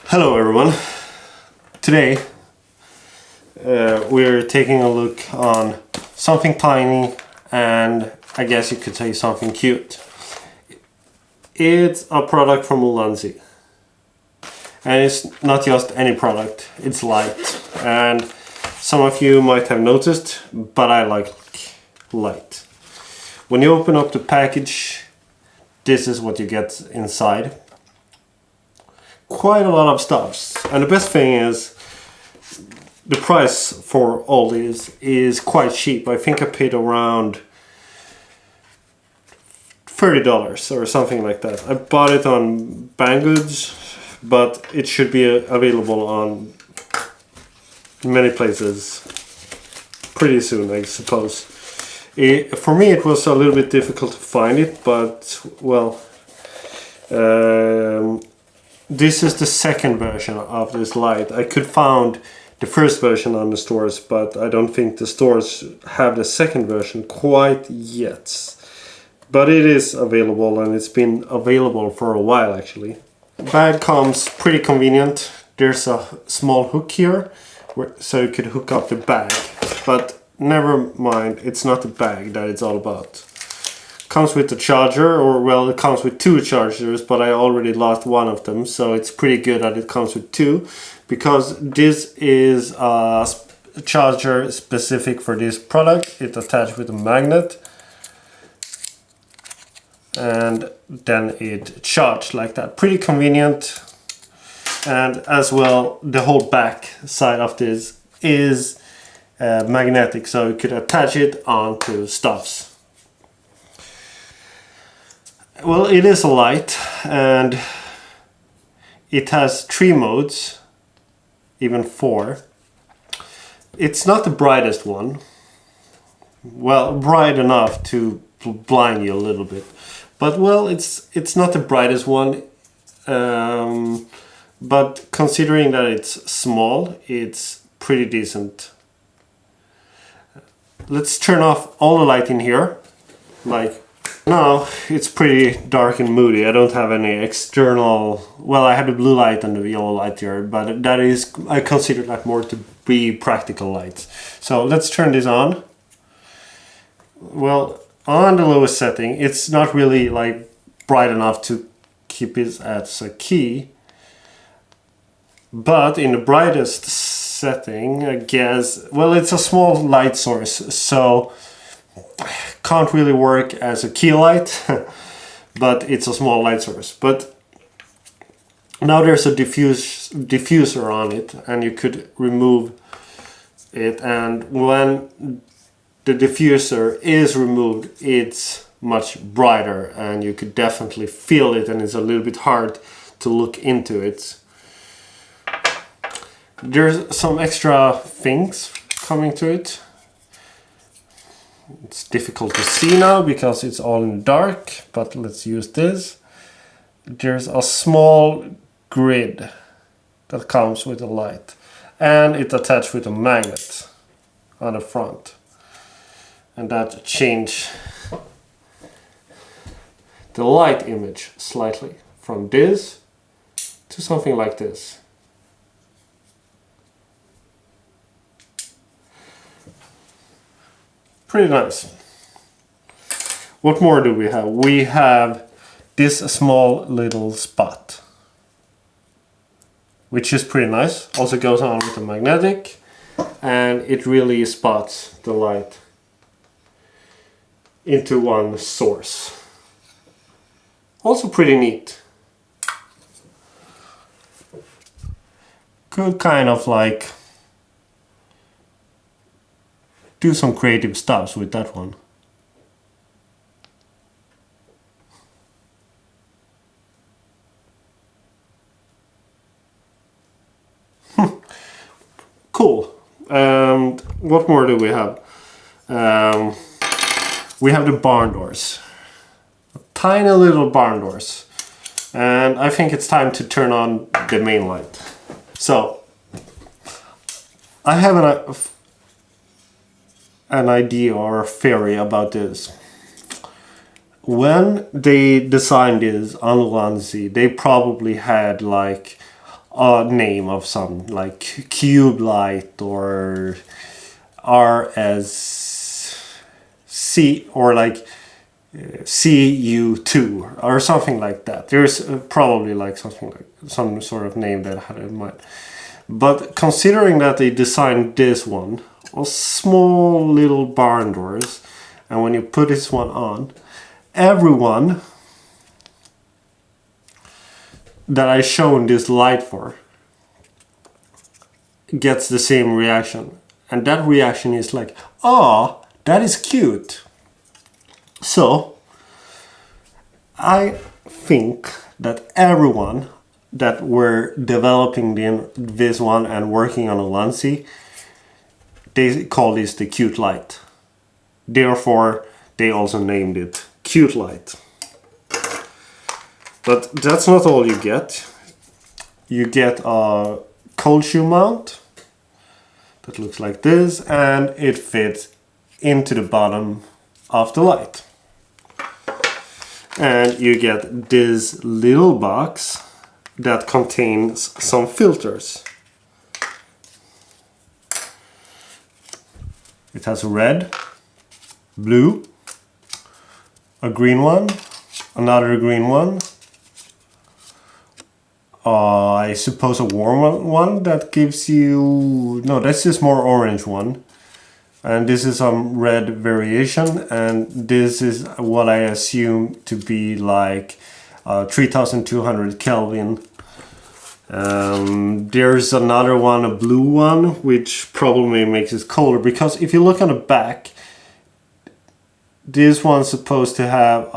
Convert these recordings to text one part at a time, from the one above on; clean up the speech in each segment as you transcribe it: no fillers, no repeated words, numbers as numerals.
Hello everyone. Today we're taking a look on something tiny and I guess you could say something cute. It's a product from Ulanzi. And it's not just any product, it's Lite. And some of you might have noticed, but I like Lite. When you open up the package, this is what you get inside. Quite a lot of stuff, and the best thing is the price for all these is quite cheap. I think I paid around $30 or something like that. I bought it on Banggood, but it should be available on many places pretty soon, I suppose. For me it was a little bit difficult to find it, but well, this is the second version of this Lite. I could found the first version on the stores, but I don't think the stores have the second version quite yet. But it is available, and it's been available for a while actually. The bag comes pretty convenient. There's a small hook here, so you could hook up the bag. But never mind, it's not the bag that it's all about. Comes with the charger, or well, it comes with two chargers, but I already lost one of them, so it's pretty good that it comes with two, because this is a charger specific for this product. It's attached with a magnet, and then it charged like that. Pretty convenient. And as well, the whole back side of this is magnetic, so you could attach it onto stuffs. Well, it is a Lite, and it has 3 modes, even 4. It's not the brightest one. Well, bright enough to blind you a little bit. But well, it's not the brightest one. But considering that it's small, it's pretty decent. Let's turn off all the light in here. Now it's pretty dark and moody. I don't have any external... Well, I have the blue light and the yellow light here, but that is... I consider that more to be practical lights. So let's turn this on. Well, on the lowest setting, it's not really like bright enough to keep it as a key. But in the brightest setting, I guess... Well, it's a small light source, so... Can't really work as a key light, but it's a small light source. But now there's a diffuser on it, and you could remove it, and when the diffuser is removed, it's much brighter, and you could definitely feel it, and it's a little bit hard to look into it. There's some extra things coming to it. It's difficult to see now because it's all in the dark, but let's use this. There's a small grid that comes with a light, and it's attached with a magnet on the front, and that changes the light image slightly from this to something like this. Pretty nice. What more do we have? We have this small little spot, which is pretty nice. Also goes on with the magnetic, and it really spots the light into one source. Also pretty neat. Could kind of like do some creative stuff with that one. Cool. And what more do we have? We have the barn doors. Tiny little barn doors. And I think it's time to turn on the main light. So, I have an idea or a theory about this. When they designed this on Ulanzi, they probably had like a name of some, like Cube Lite or RSC, or like CU2 or something like that. There's probably like something like some sort of name that I had in mind. But considering that they designed this one, a small little barn doors, and when you put this one on, everyone that I shown this light for gets the same reaction. And that reaction is like, ah, that is cute. So I think that everyone that were developing this one and working on Ulanzi, they call this the cute light. Therefore, they also named it cute light. But that's not all you get. You get a cold shoe mount that looks like this, and it fits into the bottom of the light. And you get this little box that contains some filters. It has a red, blue, a green one, another green one, I suppose a warm one that gives you... no, that's just more orange one. And this is some red variation, and this is what I assume to be like 3200 Kelvin. There's another one, a blue one, which probably makes it colder, because if you look on the back, this one's supposed to have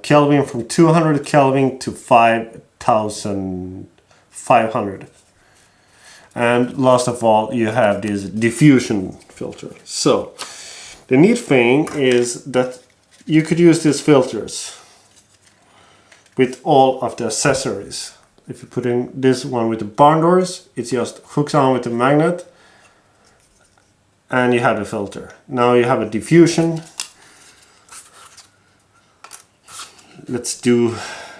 Kelvin from 200 Kelvin to 5500. And last of all, you have this diffusion filter. So the neat thing is that you could use these filters with all of the accessories. If you put in this one with the barn doors, it just hooks on with the magnet, and you have a filter. Now you have a diffusion. Let's do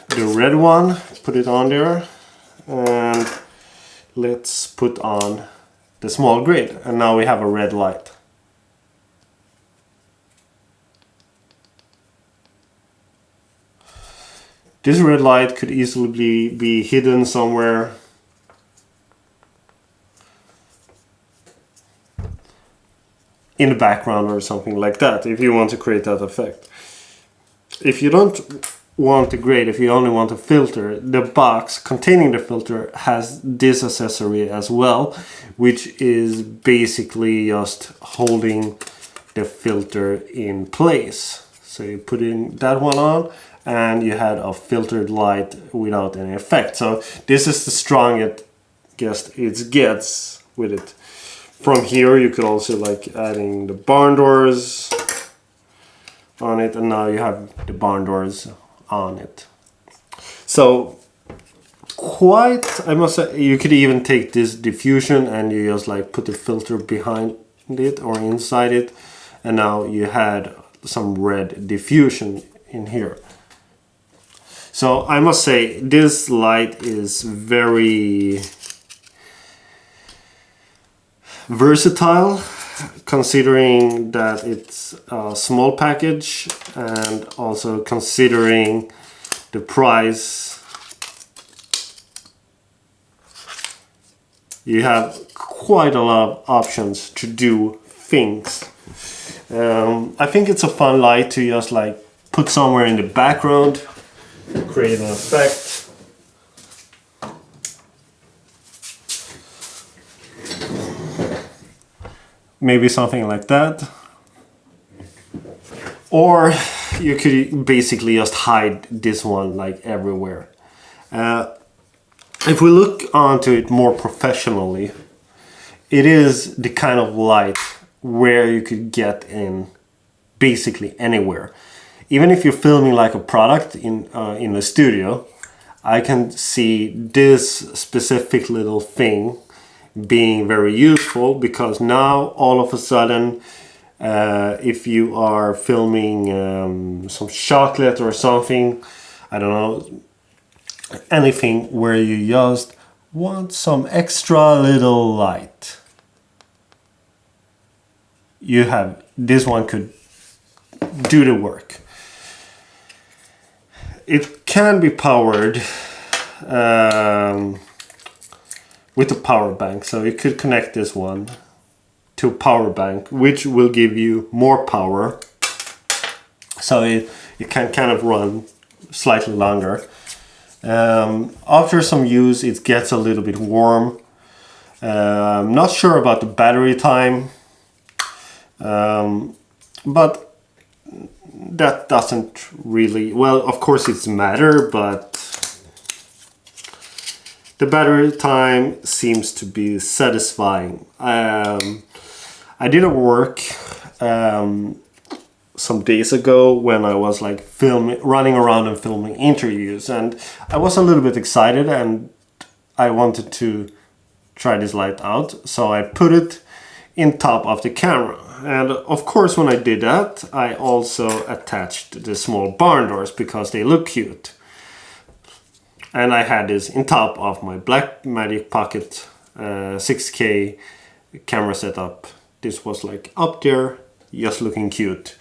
the red one, put it on there, and let's put on the small grid, and now we have a red light. This red light could easily be hidden somewhere in the background or something like that, if you want to create that effect. If you don't want the grid, if you only want a filter, the box containing the filter has this accessory as well, which is basically just holding the filter in place. So you put in that one on, and you had a filtered light without any effect. So this is the strongest it gets with it. From here you could also like adding the barn doors on it, and now you have the barn doors on it. So quite, I must say, you could even take this diffusion and you just like put the filter behind it or inside it, and now you had some red diffusion in here. So I must say this light is very versatile, considering that it's a small package, and also considering the price. You have quite a lot of options to do things. I think it's a fun light to just like put somewhere in the background, create an effect. Maybe something like that. Or you could basically just hide this one like everywhere. If we look onto it more professionally, it is the kind of light where you could get in basically anywhere. Even if you're filming like a product in a studio, I can see this specific little thing being very useful, because now all of a sudden if you are filming some chocolate or something, I don't know, anything where you just want some extra little light, you have this one could do the work. It can be powered with a power bank, so you could connect this one to a power bank, which will give you more power, so it can kind of run slightly longer. After some use it gets a little bit warm. I'm not sure about the battery time, but that doesn't really, well, of course it's matter, but the battery time seems to be satisfying. I did a work some days ago when I was like running around and filming interviews, and I was a little bit excited and I wanted to try this light out, so I put it in top of the camera. And of course when I did that I also attached the small barn doors because they look cute. And I had this in top of my Blackmagic Pocket 6K camera setup. This was like up there, just looking cute.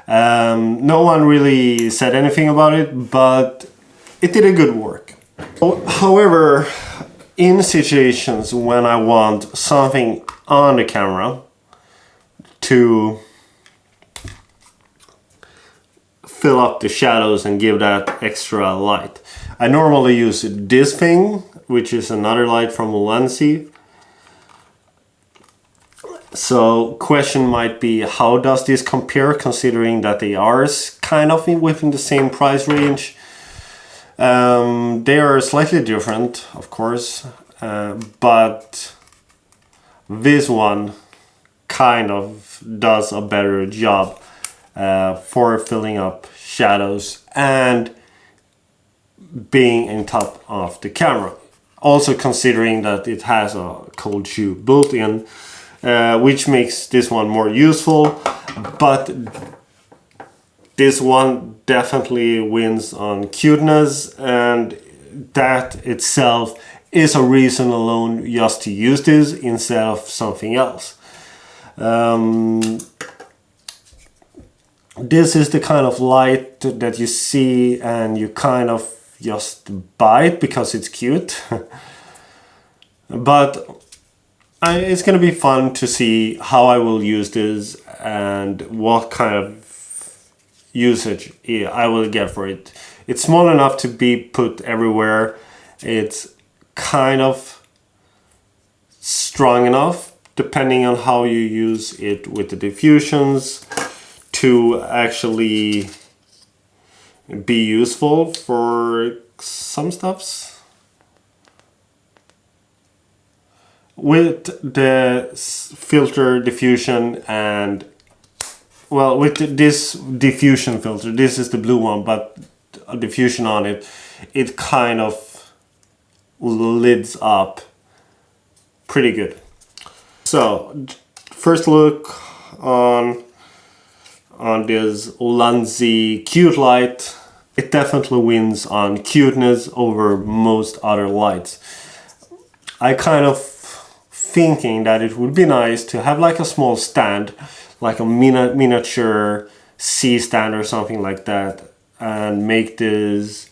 No one really said anything about it, but it did a good work. However, in situations when I want something on the camera to fill up the shadows and give that extra light, I normally use this thing, which is another light from Ulanzi. So question might be, how does this compare, considering that they are kind of within the same price range? They are slightly different, of course, but this one kind of does a better job for filling up shadows and being in top of the camera. Also considering that it has a cold shoe built in, which makes this one more useful, but this one definitely wins on cuteness, and that itself is a reason alone just to use this instead of something else. This is the kind of light that you see and you kind of just buy it because it's cute. But it's gonna be fun to see how I will use this and what kind of usage I will get for it. It's small enough to be put everywhere. It's kind of strong enough, depending on how you use it with the diffusions, to actually be useful for some stuffs. With the filter diffusion and, well, with this diffusion filter, this is the blue one, but a diffusion on it, it kind of lids up pretty good. So first look on this Ulanzi cute light. It definitely wins on cuteness over most other lights. I kind of thinking that it would be nice to have like a small stand, like a miniature C stand or something like that, and make this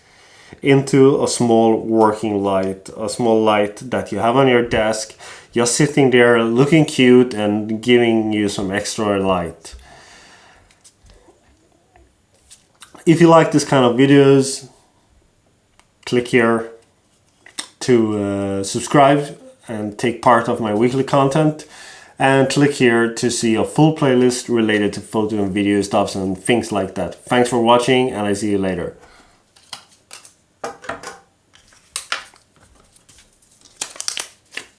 into a small working light, a small light that you have on your desk, just sitting there looking cute and giving you some extra light. If you like this kind of videos, click here to subscribe and take part of my weekly content, and click here to see a full playlist related to photo and video stuffs and things like that. Thanks for watching, and I see you later.